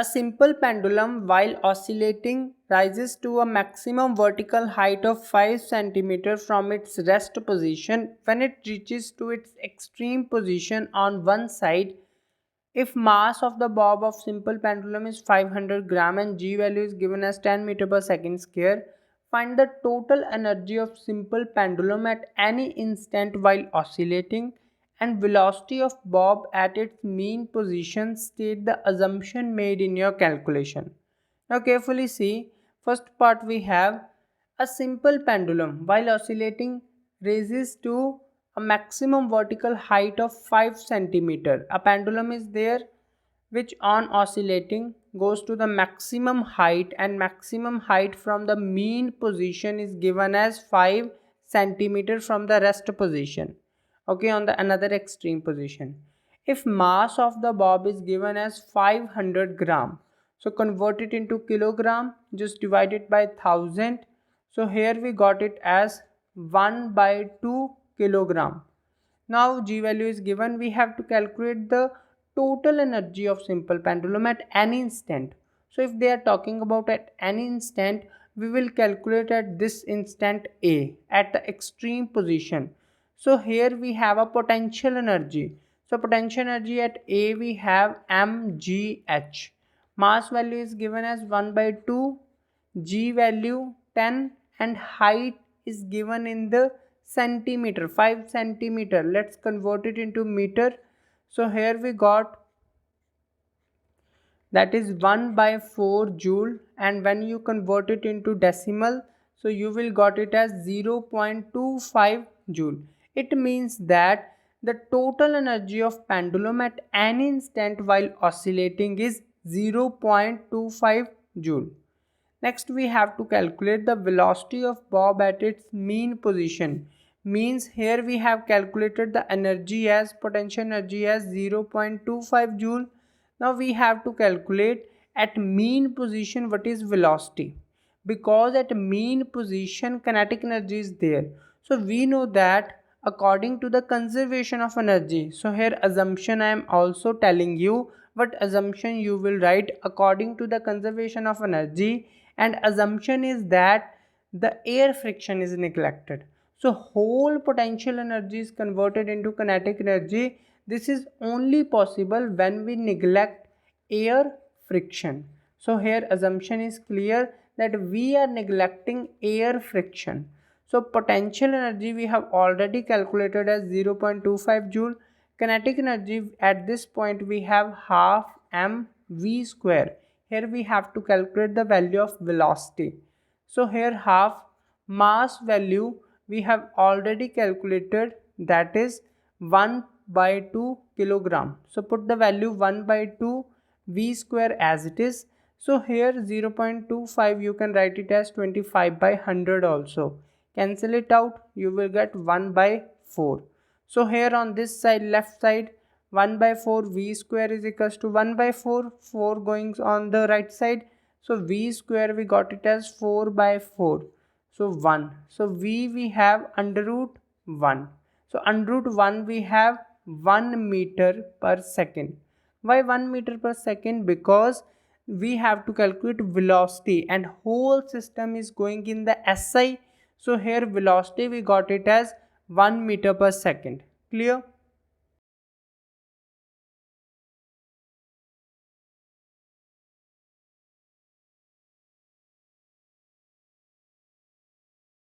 A simple pendulum, while oscillating, rises to a maximum vertical height of 5 cm from its rest position. When it reaches to its extreme position on one side, if mass of the bob of simple pendulum is 500 gram and G value is given as 10 meter per second square, find the total energy of simple pendulum at any instant while oscillating and velocity of bob at its mean position. State the assumption made in your calculation. Now carefully see, first part we have a simple pendulum while oscillating raises to a maximum vertical height of 5 centimeter. A pendulum is there which on oscillating goes to the maximum height, and maximum height from the mean position is given as 5 centimeter from the rest position. Okay, on the another extreme position. If mass of the bob is given as 500 gram, so convert it into kilogram, just divide it by 1000. So here we got it as 1 by 2 kilogram. Now G value is given, we have to calculate the total energy of simple pendulum at any instant. So if they are talking about at any instant, we will calculate at this instant A at the extreme position. So here we have a potential energy. So potential energy at A we have mgh. Mass value is given as 1 by 2, G value 10, and height is given in the centimeter, 5 centimeter. Let's convert it into meter. So here we got that is 1 by 4 joule, and when you convert it into decimal, so you will got it as 0.25 joule. It means that the total energy of pendulum at any instant while oscillating is 0.25 joule. Next we have to calculate the velocity of bob at its mean position. Means here we have calculated the energy as potential energy as 0.25 joule. Now we have to calculate at mean position what is velocity, because at mean position kinetic energy is there. So we know that according to the conservation of energy. So here assumption I am also telling you what assumption you will write according to the conservation of energy, and assumption is that the air friction is neglected. So whole potential energy is converted into kinetic energy. This is only possible when we neglect air friction. So here assumption is clear that we are neglecting air friction. So potential energy we have already calculated as 0.25 joule. Kinetic energy at this point we have half mv square. Here we have to calculate the value of velocity. So here half mass value we have already calculated, that is 1 by 2 kilogram. So put the value 1 by 2 v square as it is. So here 0.25 you can write it as 25 by 100 also. Cancel it out, you will get 1 by 4. So here on this side, left side, 1 by 4 v square is equals to 1 by 4, 4 going on the right side. So v square we got it as 4 by 4. So 1. So we have under root 1. So under root 1 we have 1 meter per second. Why 1 meter per second? Because we have to calculate velocity and whole system is going in the SI. So here velocity we got it as 1 meter per second. Clear?